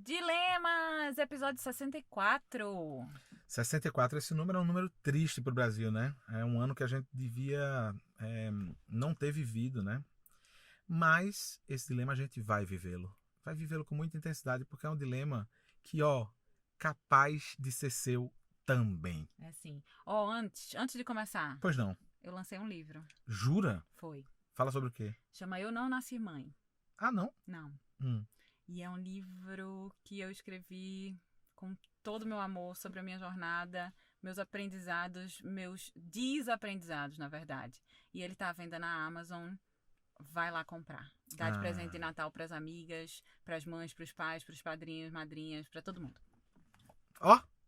Dilemas, episódio 64. 64, esse número é um número triste para o Brasil, né? É um ano que a gente devia não ter vivido, né? Mas esse dilema a gente vai vivê-lo. Vai vivê-lo com muita intensidade, porque é um dilema que, capaz de ser seu também. É assim. Antes de começar, Pois não. eu lancei um livro. Jura? Foi. Fala sobre o quê? Chama Eu Não Nasci Mãe. Ah, não? Não. Hum. E é um livro que eu escrevi com todo o meu amor sobre a minha jornada, meus aprendizados, meus desaprendizados, na verdade. E ele tá à venda na Amazon. Vai lá comprar. Dá de presente de Natal para as amigas, para as mães, para os pais, para os padrinhos, madrinhas, para todo mundo.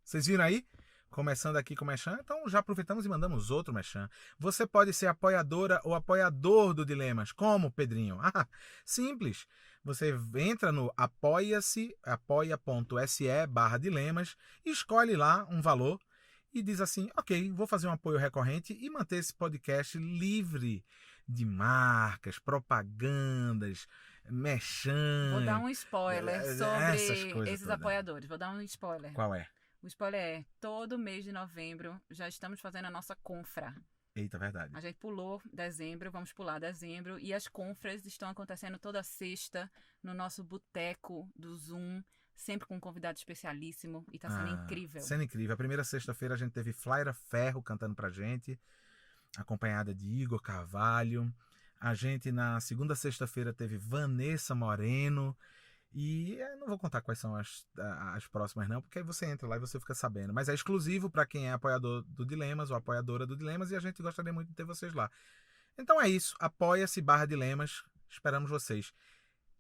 Vocês viram aí? Começando aqui com o Mechan, então já aproveitamos e mandamos outro Mechan. Você pode ser apoiadora ou apoiador do Dilemas. Como, Pedrinho? Simples. Você entra no apoia.se/dilemas, escolhe lá um valor e diz assim, ok, vou fazer um apoio recorrente e manter esse podcast livre de marcas, propagandas, Mechan. Vou dar um spoiler sobre esses todas. apoiadores. Vou dar um spoiler. Qual é? O spoiler é, todo mês de novembro já estamos fazendo a nossa confra. Eita, verdade. A gente pulou dezembro, vamos pular dezembro. E as confras estão acontecendo toda sexta no nosso boteco do Zoom. Sempre com um convidado especialíssimo. E tá sendo incrível. Sendo incrível. A primeira sexta-feira a gente teve Flaira Ferro cantando pra gente, acompanhada de Igor Carvalho. A gente na segunda sexta-feira teve Vanessa Moreno. E eu não vou contar quais são as próximas não, porque aí você entra lá e você fica sabendo. Mas é exclusivo para quem é apoiador do Dilemas ou apoiadora do Dilemas e a gente gostaria muito de ter vocês lá. Então é isso, apoia-se/dilemas, esperamos vocês.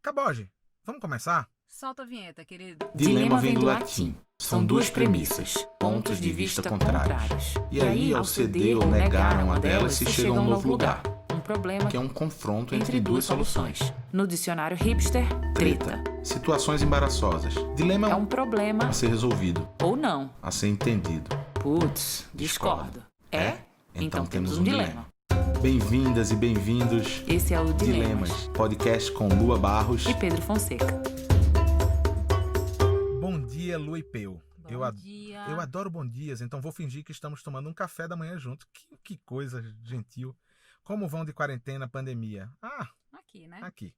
Caboge, vamos começar? Solta a vinheta, querido. Dilema vem do latim. São duas premissas, pontos de vista contrários. E aí, ao ceder ou negar uma delas, se chega a um novo lugar. Um problema Que é um confronto entre duas soluções. No dicionário hipster, treta. Situações embaraçosas. Dilema É um problema a ser resolvido, ou não. a ser entendido. Putz, discordo. É? Então temos um dilema. Bem-vindas e bem-vindos. Esse é o Dilemas, podcast com Lua Barros. E Pedro Fonseca. Bom dia, Lu e Peu. Bom dia. Eu adoro bom dias, então vou fingir que estamos tomando um café da manhã junto. Que coisa gentil. Como vão de quarentena, pandemia? Aqui, né? Aqui.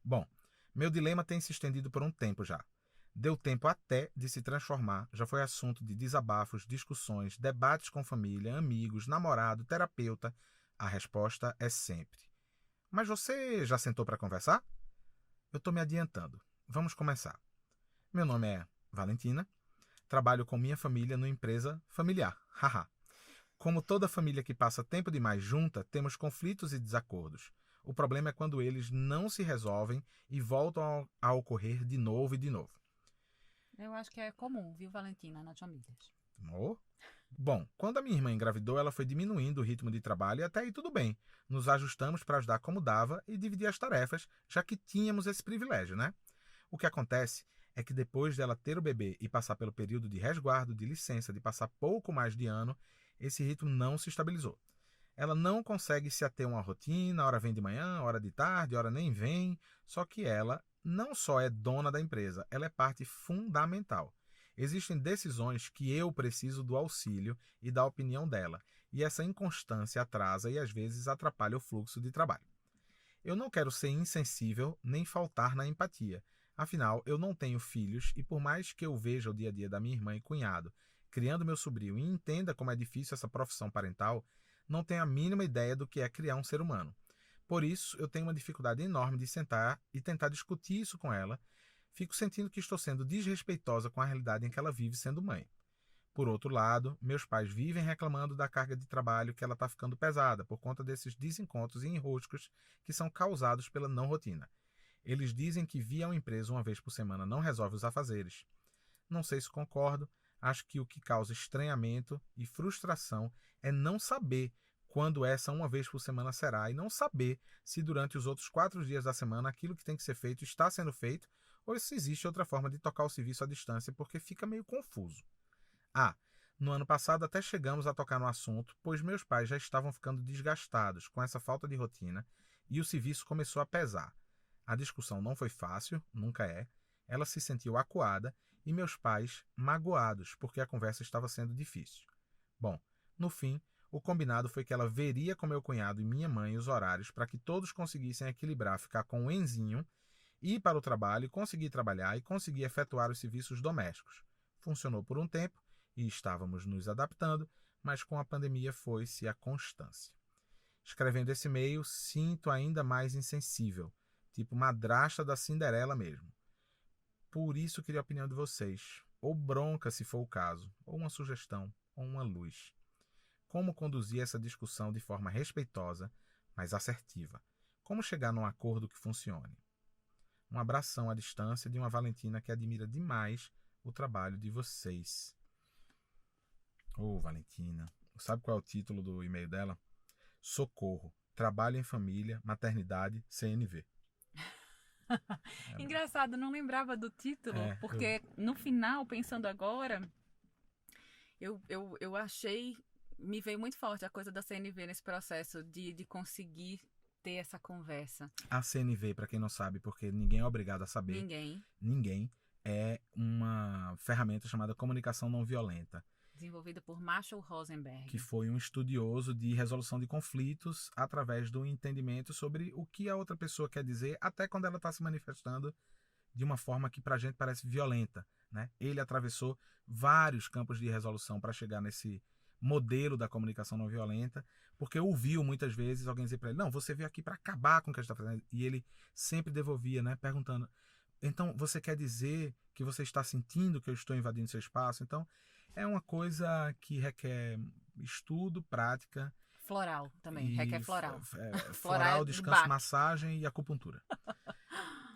Bom, meu dilema tem se estendido por um tempo já. Deu tempo até de se transformar, já foi assunto de desabafos, discussões, debates com família, amigos, namorado, terapeuta. A resposta é sempre. Mas você já sentou para conversar? Eu estou me adiantando. Vamos começar. Meu nome é Valentina, trabalho com minha família numa empresa familiar. Haha. Como toda família que passa tempo demais junta, temos conflitos e desacordos. O problema é quando eles não se resolvem e voltam a ocorrer de novo e de novo. Eu acho que é comum, viu, Valentina, nas famílias. Bom, quando a minha irmã engravidou, ela foi diminuindo o ritmo de trabalho e até aí tudo bem. Nos ajustamos para ajudar como dava e dividir as tarefas, já que tínhamos esse privilégio, né? O que acontece é que depois dela ter o bebê e passar pelo período de resguardo, de licença, de passar pouco mais de ano, esse ritmo não se estabilizou. Ela não consegue se ater a uma rotina, hora vem de manhã, hora de tarde, hora nem vem, só que ela não só é dona da empresa, ela é parte fundamental. Existem decisões que eu preciso do auxílio e da opinião dela, e essa inconstância atrasa e às vezes atrapalha o fluxo de trabalho. Eu não quero ser insensível nem faltar na empatia, afinal eu não tenho filhos e por mais que eu veja o dia a dia da minha irmã e cunhado, criando meu sobrinho e entenda como é difícil essa profissão parental, não tenho a mínima ideia do que é criar um ser humano. Por isso, eu tenho uma dificuldade enorme de sentar e tentar discutir isso com ela. Fico sentindo que estou sendo desrespeitosa com a realidade em que ela vive sendo mãe. Por outro lado, meus pais vivem reclamando da carga de trabalho que ela está ficando pesada por conta desses desencontros e enroscos que são causados pela não rotina. Eles dizem que vir a uma empresa uma vez por semana não resolve os afazeres. Não sei se concordo. Acho que o que causa estranhamento e frustração é não saber quando essa uma vez por semana será e não saber se durante os outros 4 dias da semana aquilo que tem que ser feito está sendo feito ou se existe outra forma de tocar o serviço à distância, porque fica meio confuso. No ano passado até chegamos a tocar no assunto, pois meus pais já estavam ficando desgastados com essa falta de rotina e o serviço começou a pesar. A discussão não foi fácil, nunca é. Ela se sentiu acuada e meus pais magoados, porque a conversa estava sendo difícil. Bom, no fim, o combinado foi que ela veria com meu cunhado e minha mãe os horários para que todos conseguissem equilibrar, ficar com o Enzinho, ir para o trabalho, conseguir trabalhar e conseguir efetuar os serviços domésticos. Funcionou por um tempo e estávamos nos adaptando, mas com a pandemia foi-se a constância. Escrevendo esse e-mail, sinto ainda mais insensível, tipo madrasta da Cinderela mesmo. Por isso queria a opinião de vocês, ou bronca se for o caso, ou uma sugestão, ou uma luz. Como conduzir essa discussão de forma respeitosa, mas assertiva? Como chegar num acordo que funcione? Um abração à distância de uma Valentina que admira demais o trabalho de vocês. Valentina, sabe qual é o título do e-mail dela? Socorro, trabalho em família, maternidade, CNV. Engraçado, não lembrava do título, porque no final, pensando agora, eu achei, me veio muito forte a coisa da CNV nesse processo de conseguir ter essa conversa. A CNV, para quem não sabe, porque ninguém é obrigado a saber. Ninguém é uma ferramenta chamada comunicação não violenta. Desenvolvida por Marshall Rosenberg. Que foi um estudioso de resolução de conflitos através do entendimento sobre o que a outra pessoa quer dizer, até quando ela está se manifestando de uma forma que para a gente parece violenta, né? Ele atravessou vários campos de resolução para chegar nesse modelo da comunicação não violenta, porque ouviu muitas vezes alguém dizer para ele, não, você veio aqui para acabar com o que a gente está fazendo. E ele sempre devolvia, né, perguntando, então você quer dizer que você está sentindo que eu estou invadindo seu espaço? Então, é uma coisa que requer estudo, prática. Floral também, requer floral. Floral, descanso, massagem e acupuntura.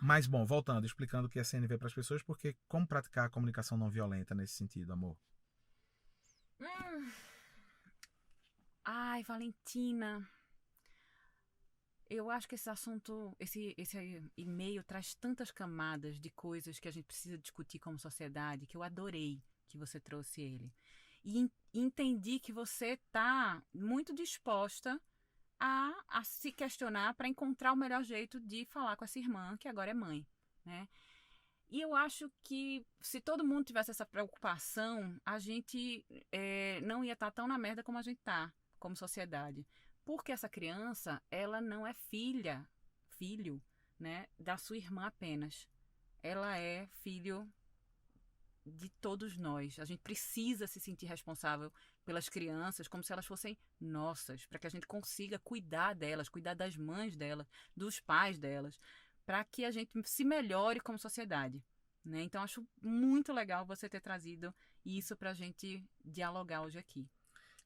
Mas, bom, voltando, explicando o que é CNV para as pessoas, porque como praticar a comunicação não violenta nesse sentido, amor? Ai, Valentina, eu acho que esse assunto, esse e-mail traz tantas camadas de coisas que a gente precisa discutir como sociedade, que eu adorei que você trouxe ele. E entendi que você está muito disposta a se questionar para encontrar o melhor jeito de falar com essa irmã, que agora é mãe, né? E eu acho que se todo mundo tivesse essa preocupação, a gente não ia estar tão na merda como a gente está, como sociedade. Porque essa criança, ela não é filho, né, da sua irmã apenas. Ela é filho de todos nós. A gente precisa se sentir responsável pelas crianças como se elas fossem nossas, para que a gente consiga cuidar delas, cuidar das mães delas, dos pais delas, para que a gente se melhore como sociedade, né? Então, acho muito legal você ter trazido isso para a gente dialogar hoje aqui.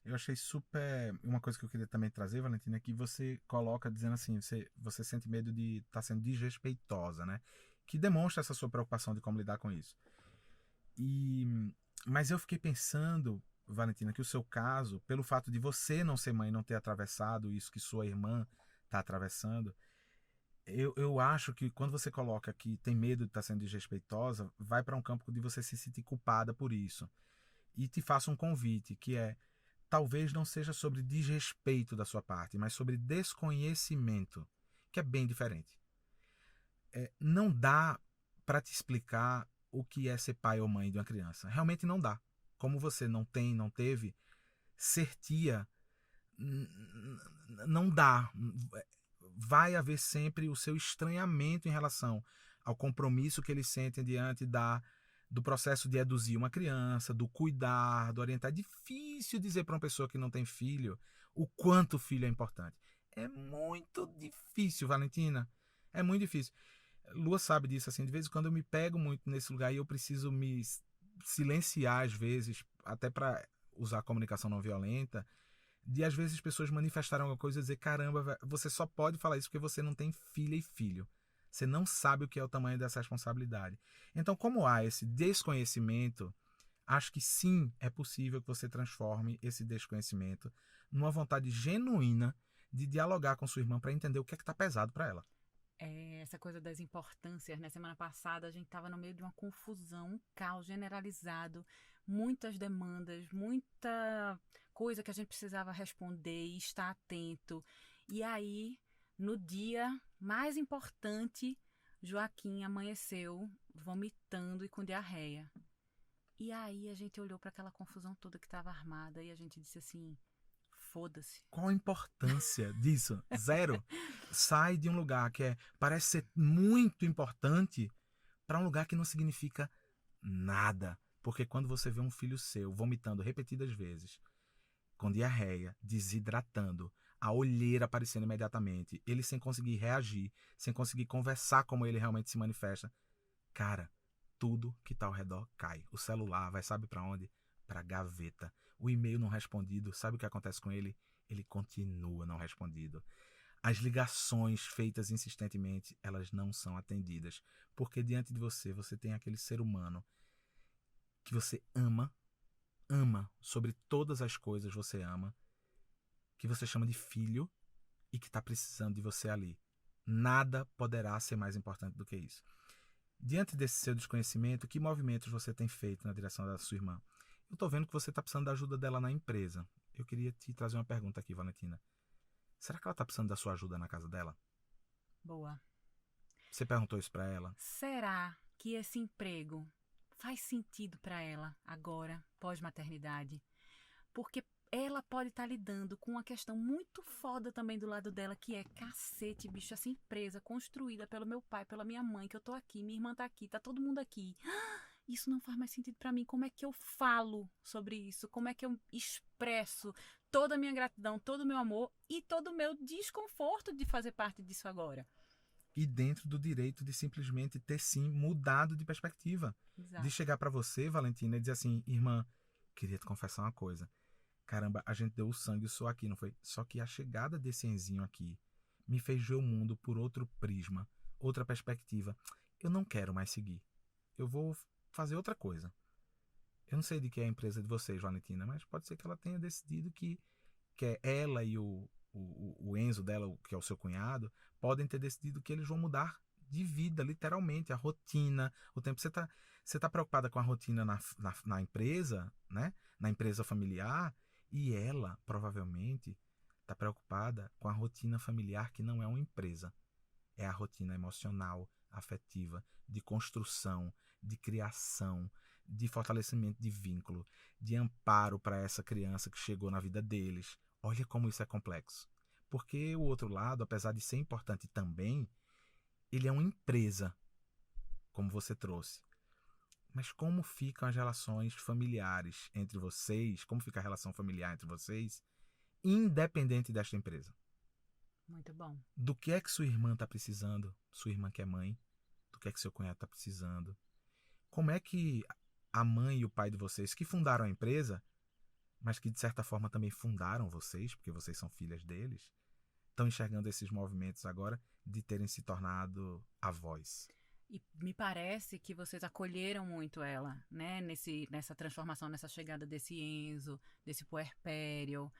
Eu achei super... Uma coisa que eu queria também trazer, Valentina, é que você coloca dizendo assim, você sente medo de estar sendo desrespeitosa, né? Que demonstra essa sua preocupação de como lidar com isso. Mas eu fiquei pensando, Valentina, que o seu caso, pelo fato de você não ser mãe, não ter atravessado isso que sua irmã está atravessando, eu acho que quando você coloca que tem medo de estar sendo desrespeitosa, vai para um campo de você se sentir culpada por isso. E te faço um convite, que é, talvez não seja sobre desrespeito da sua parte, mas sobre desconhecimento, que é bem diferente. Não dá para te explicar o que é ser pai ou mãe de uma criança. Realmente não dá. Como você não teve, ser tia, não dá. Vai haver sempre o seu estranhamento em relação ao compromisso que eles sentem diante do processo de eduzir uma criança, do cuidar, do orientar. É difícil dizer para uma pessoa que não tem filho o quanto o filho é importante. É muito difícil, Valentina. É muito difícil. Lua sabe disso, assim, de vez em quando eu me pego muito nesse lugar e eu preciso me silenciar às vezes, até para usar a comunicação não violenta, de às vezes as pessoas manifestarem alguma coisa e dizer, caramba, você só pode falar isso porque você não tem filha e filho. Você não sabe o que é o tamanho dessa responsabilidade. Então, como há esse desconhecimento, acho que sim, é possível que você transforme esse desconhecimento numa vontade genuína de dialogar com sua irmã para entender o que é que está pesado para ela. Essa coisa das importâncias, né? Semana passada a gente estava no meio de uma confusão, um caos generalizado, muitas demandas, muita coisa que a gente precisava responder e estar atento. E aí, no dia mais importante, Joaquim amanheceu vomitando e com diarreia. E aí a gente olhou para aquela confusão toda que estava armada e a gente disse assim, foda-se. Qual a importância disso? Zero. Sai de um lugar que parece ser muito importante para um lugar que não significa nada. Porque quando você vê um filho seu vomitando repetidas vezes, com diarreia, desidratando, a olheira aparecendo imediatamente, ele sem conseguir reagir, sem conseguir conversar como ele realmente se manifesta, cara, tudo que está ao redor cai. O celular vai, sabe para onde? Para gaveta. O e-mail não respondido, sabe o que acontece com ele? Ele continua não respondido. As ligações feitas insistentemente, elas não são atendidas. Porque diante de você, você tem aquele ser humano que você ama sobre todas as coisas você ama, que você chama de filho e que está precisando de você ali. Nada poderá ser mais importante do que isso. Diante desse seu desconhecimento, que movimentos você tem feito na direção da sua irmã? Eu estou vendo que você está precisando da ajuda dela na empresa. Eu queria te trazer uma pergunta aqui, Valentina. Será que ela está precisando da sua ajuda na casa dela? Boa. Você perguntou isso para ela? Será que esse emprego faz sentido para ela agora, pós-maternidade? Porque ela pode estar lidando com uma questão muito foda também do lado dela, que é cacete, bicho, essa empresa construída pelo meu pai, pela minha mãe, que eu tô aqui, minha irmã tá aqui, tá todo mundo aqui. Isso não faz mais sentido para mim. Como é que eu falo sobre isso? Como é que eu expresso toda a minha gratidão, todo o meu amor e todo o meu desconforto de fazer parte disso agora? E dentro do direito de simplesmente ter sim mudado de perspectiva. Exato. De chegar para você, Valentina, e dizer assim, irmã, queria te confessar uma coisa. Caramba, a gente deu o sangue só aqui, não foi? Só que a chegada desse Enzinho aqui me fez ver o mundo por outro prisma, outra perspectiva. Eu não quero mais seguir. Eu vou fazer outra coisa. Eu não sei de que é a empresa de vocês, Valentina, mas pode ser que ela tenha decidido que é ela e o Enzo dela, que é o seu cunhado, podem ter decidido que eles vão mudar de vida, literalmente, a rotina, o tempo. Você tá preocupada com a rotina na empresa, né? Na empresa familiar, e ela, provavelmente, está preocupada com a rotina familiar que não é uma empresa. É a rotina emocional, afetiva, de construção, de criação, de fortalecimento de vínculo, de amparo para essa criança que chegou na vida deles. Olha como isso é complexo. Porque o outro lado, apesar de ser importante também, ele é uma empresa, como você trouxe. Mas como ficam as relações familiares entre vocês? Como fica a relação familiar entre vocês, independente desta empresa? Muito bom. Do que é que sua irmã está precisando? Sua irmã que é mãe. Do que é que seu cunhado está precisando? Como é que a mãe e o pai de vocês, que fundaram a empresa, mas que de certa forma também fundaram vocês, porque vocês são filhas deles, estão enxergando esses movimentos agora de terem se tornado avós? E me parece que vocês acolheram muito ela, né? Nessa transformação, nessa chegada desse Enzo, desse puerpério.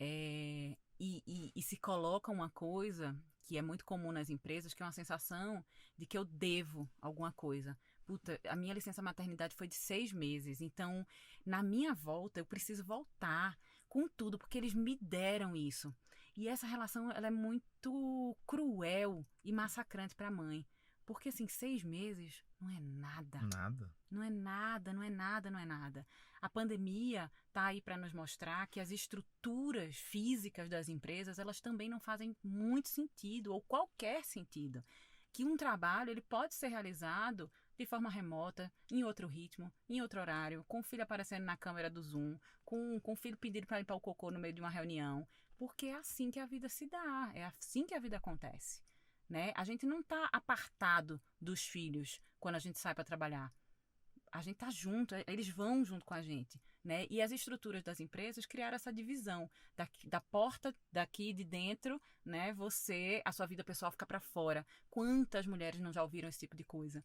E se coloca uma coisa que é muito comum nas empresas, que é uma sensação de que eu devo alguma coisa. Puta, a minha licença maternidade foi de 6 meses, então na minha volta eu preciso voltar com tudo, porque eles me deram isso. E essa relação ela é muito cruel e massacrante para a mãe. Porque, assim, 6 meses não é nada. Nada. Não é nada, não é nada, não é nada. A pandemia está aí para nos mostrar que as estruturas físicas das empresas, elas também não fazem muito sentido, ou qualquer sentido. Que um trabalho ele pode ser realizado de forma remota, em outro ritmo, em outro horário, com o filho aparecendo na câmera do Zoom, com o filho pedindo para limpar o cocô no meio de uma reunião. Porque é assim que a vida se dá, é assim que a vida acontece. Né? A gente não está apartado dos filhos quando a gente sai para trabalhar. A gente está junto, eles vão junto com a gente. Né? E as estruturas das empresas criaram essa divisão. Da porta daqui de dentro, né? A sua vida pessoal fica para fora. Quantas mulheres não já ouviram esse tipo de coisa?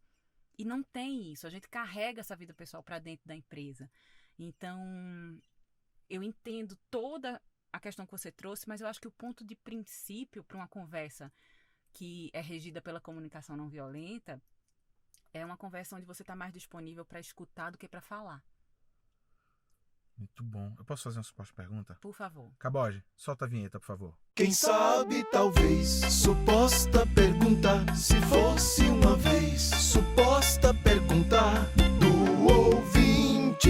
E não tem isso. A gente carrega essa vida pessoal para dentro da empresa. Então, eu entendo toda a questão que você trouxe, mas eu acho que o ponto de princípio para uma conversa que é regida pela comunicação não violenta, é uma conversa onde você está mais disponível para escutar do que para falar. Muito bom. Eu posso fazer uma suposta pergunta? Por favor. Caboge, solta a vinheta, por favor. Quem sabe, talvez, suposta pergunta, se fosse uma vez, suposta pergunta do ouvinte.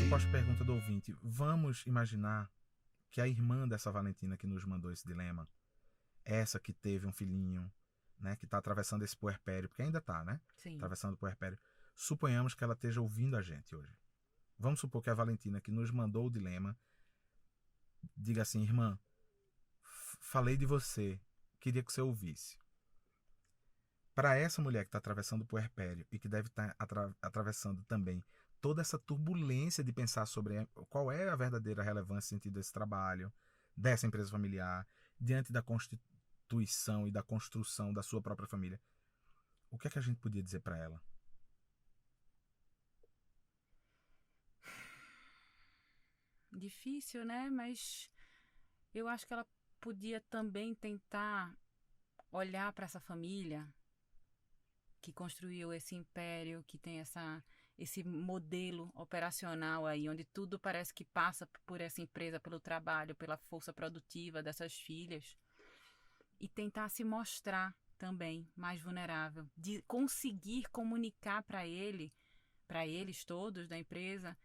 Suposta pergunta do ouvinte. Vamos imaginar que a irmã dessa Valentina que nos mandou esse dilema, essa que teve um filhinho, né, que está atravessando esse puerpério, porque ainda está, né? Sim. Atravessando o puerpério. Suponhamos que ela esteja ouvindo a gente hoje. Vamos supor que a Valentina que nos mandou o dilema diga assim: irmã, falei de você, queria que você ouvisse. Para essa mulher que está atravessando o puerpério e que deve estar atravessando também toda essa turbulência de pensar sobre qual é a verdadeira relevância e sentido desse trabalho, dessa empresa familiar, diante da constituição e da construção da sua própria família, o que é que a gente podia dizer para ela? Difícil, né? Mas eu acho que ela podia também tentar olhar para essa família que construiu esse império, que tem esse modelo operacional aí, onde tudo parece que passa por essa empresa, pelo trabalho, pela força produtiva dessas filhas, e tentar se mostrar também mais vulnerável, de conseguir comunicar para eles todos da empresa,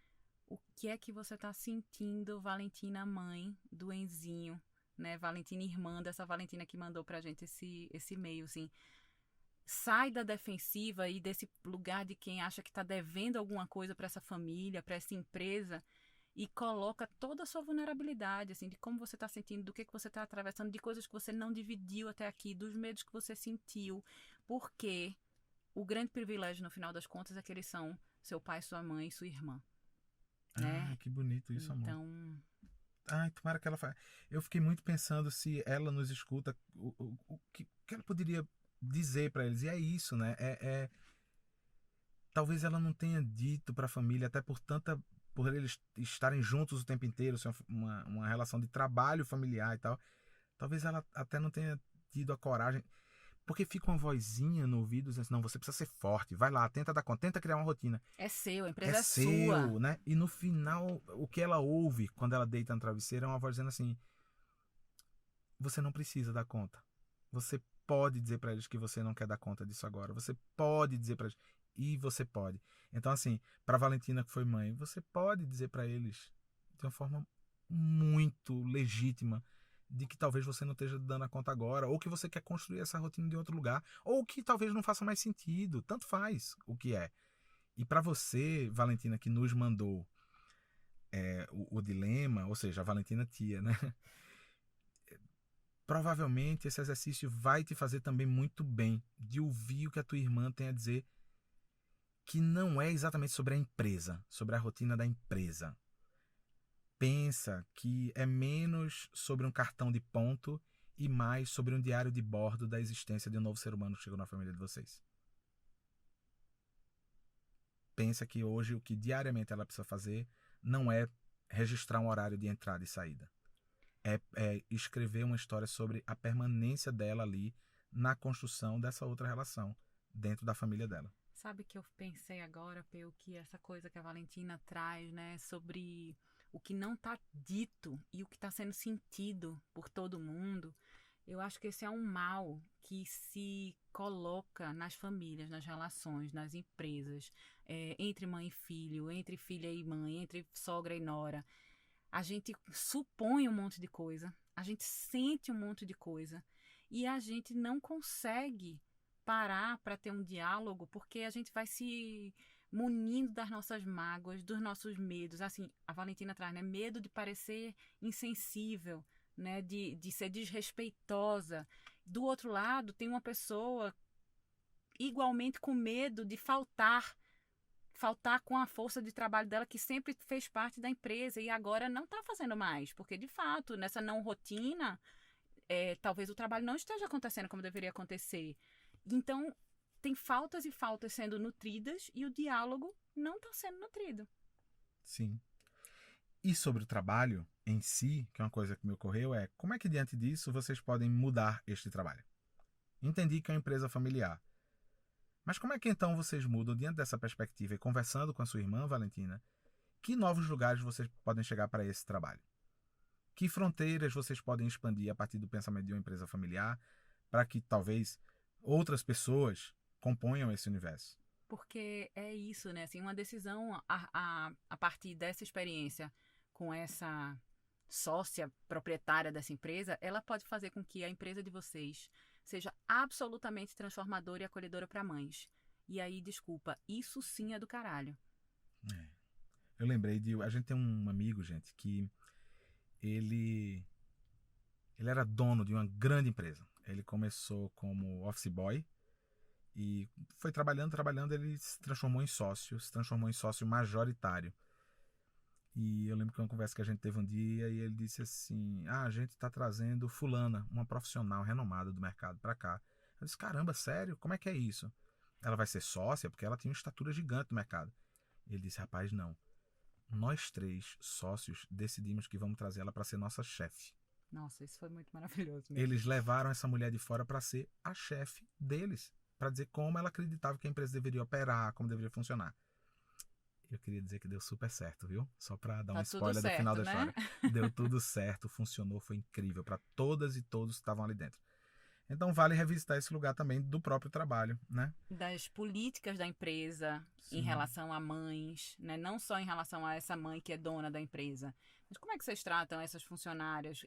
o que é que você está sentindo, Valentina mãe do Enzinho, né? Valentina irmã dessa Valentina que mandou pra gente esse e-mail, assim. Sai da defensiva e desse lugar de quem acha que está devendo alguma coisa para essa família, para essa empresa, e coloca toda a sua vulnerabilidade, assim, de como você está sentindo, do que você está atravessando, de coisas que você não dividiu até aqui, dos medos que você sentiu, porque o grande privilégio, no final das contas, é que eles são seu pai, sua mãe e sua irmã. Né? Ah, que bonito isso, amor. Então, Ai, tomara que ela faça. Eu fiquei muito pensando se ela nos escuta, o que ela poderia dizer para eles. E é isso, né? Talvez ela não tenha dito para a família, até por eles estarem juntos o tempo inteiro, ser uma relação de trabalho familiar e tal. Talvez ela até não tenha tido a coragem. Porque fica uma vozinha no ouvido dizendo assim: não, você precisa ser forte, vai lá, tenta dar conta, tenta criar uma rotina. é seu, a empresa é seu, sua. né? E no final, o que ela ouve quando ela deita no travesseiro é uma voz dizendo assim: você não precisa dar conta. Você pode dizer para eles que você não quer dar conta disso agora. Você pode dizer para eles. E você pode. Então, assim, para Valentina que foi mãe, você pode dizer para eles de uma forma muito legítima de que talvez você não esteja dando a conta agora, ou que você quer construir essa rotina de outro lugar, ou que talvez não faça mais sentido. Tanto faz o que é. E para você, Valentina, que nos mandou o dilema, ou seja, a Valentina tia, né? Provavelmente esse exercício vai te fazer também muito bem de ouvir o que a tua irmã tem a dizer, que não é exatamente sobre a empresa, sobre a rotina da empresa. Pensa que é menos sobre um cartão de ponto e mais sobre um diário de bordo da existência de um novo ser humano que chegou na família de vocês. Pensa que hoje o que diariamente ela precisa fazer não é registrar um horário de entrada e saída. É escrever uma história sobre a permanência dela ali na construção dessa outra relação dentro da família dela. Sabe que eu pensei agora, Peu, que essa coisa que a Valentina traz, né, sobre o que não está dito e o que está sendo sentido por todo mundo, eu acho que esse é um mal que se coloca nas famílias, nas relações, nas empresas, entre mãe e filho, entre filha e mãe, entre sogra e nora. A gente supõe um monte de coisa, a gente sente um monte de coisa e a gente não consegue parar para ter um diálogo, porque a gente vai se munindo das nossas mágoas, dos nossos medos. Assim, a Valentina traz, né? Medo de parecer insensível, né? De ser desrespeitosa. Do outro lado, tem uma pessoa igualmente com medo de faltar com a força de trabalho dela, que sempre fez parte da empresa e agora não está fazendo mais, porque de fato, nessa não rotina, talvez o trabalho não esteja acontecendo como deveria acontecer. Então, tem faltas e faltas sendo nutridas e o diálogo não está sendo nutrido. Sim. E sobre o trabalho em si, que é uma coisa que me ocorreu, como é que diante disso vocês podem mudar este trabalho? Entendi que é uma empresa familiar. Mas como é que então vocês mudam diante dessa perspectiva e conversando com a sua irmã, Valentina, que novos lugares vocês podem chegar para esse trabalho? Que fronteiras vocês podem expandir a partir do pensamento de uma empresa familiar para que talvez outras pessoas componham esse universo? Porque é isso, né? Assim, uma decisão a partir dessa experiência com essa sócia proprietária dessa empresa, ela pode fazer com que a empresa de vocês seja absolutamente transformadora e acolhedora para mães. E aí, desculpa, isso sim é do caralho. Eu lembrei a gente tem um amigo, gente, que ele era dono de uma grande empresa. Ele começou como office boy e foi trabalhando, ele se transformou em sócio majoritário. E eu lembro que uma conversa que a gente teve um dia e ele disse assim, a gente está trazendo fulana, uma profissional renomada do mercado para cá. Eu disse, caramba, sério? Como é que é isso? Ela vai ser sócia? Porque ela tem uma estatura gigante no mercado. Ele disse, rapaz, não. Nós 3 sócios decidimos que vamos trazer ela para ser nossa chefe. Nossa, isso foi muito maravilhoso mesmo. Eles levaram essa mulher de fora para ser a chefe deles, para dizer como ela acreditava que a empresa deveria operar, como deveria funcionar. Eu queria dizer que deu super certo, viu? Só para dar um spoiler do final da história. Deu tudo certo, funcionou, foi incrível para todas e todos que estavam ali dentro. Então vale revisitar esse lugar também do próprio trabalho, né? Das políticas da empresa em relação a mães, né? Não só em relação a essa mãe que é dona da empresa. Mas como é que vocês tratam esses funcionários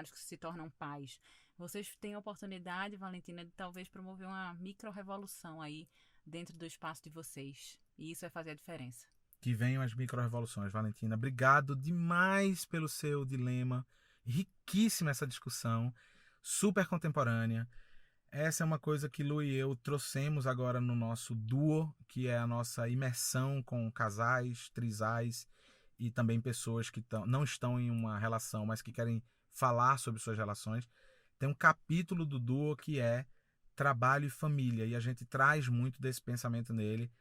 que se tornam pais? Vocês têm a oportunidade, Valentina, de talvez promover uma micro-revolução aí dentro do espaço de vocês. E isso vai fazer a diferença. Que venham as micro-revoluções, Valentina. Obrigado demais pelo seu dilema. Riquíssima essa discussão. Super contemporânea. Essa é uma coisa que Lu e eu trouxemos agora no nosso duo, que é a nossa imersão com casais, trisais e também pessoas que não estão em uma relação, mas que querem falar sobre suas relações. Tem um capítulo do duo que é trabalho e família, e a gente traz muito desse pensamento nele.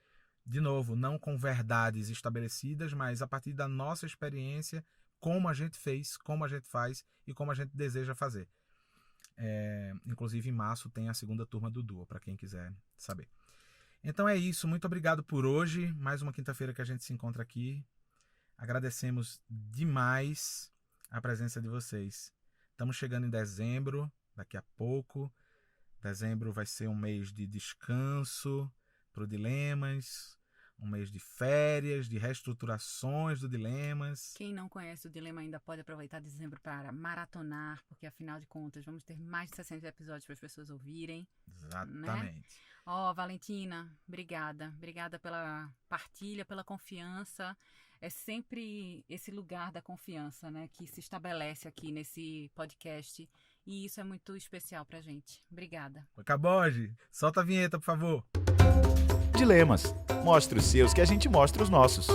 De novo, não com verdades estabelecidas, mas a partir da nossa experiência, como a gente fez, como a gente faz e como a gente deseja fazer. Inclusive em março tem a segunda turma do duo, para quem quiser saber. Então é isso, muito obrigado por hoje, mais uma quinta-feira que a gente se encontra aqui. Agradecemos demais a presença de vocês. Estamos chegando em dezembro, daqui a pouco. Dezembro vai ser um mês de descanso para o Dilemas, um mês de férias, de reestruturações do Dilemas. Quem não conhece o Dilema ainda pode aproveitar dezembro para maratonar, porque afinal de contas vamos ter mais de 60 episódios para as pessoas ouvirem. Exatamente. Né? Valentina, obrigada. Obrigada pela partilha, pela confiança. É sempre esse lugar da confiança, né, que se estabelece aqui nesse podcast. E isso é muito especial pra gente. Obrigada. Caboge, solta a vinheta, por favor. Dilemas. Mostre os seus que a gente mostra os nossos.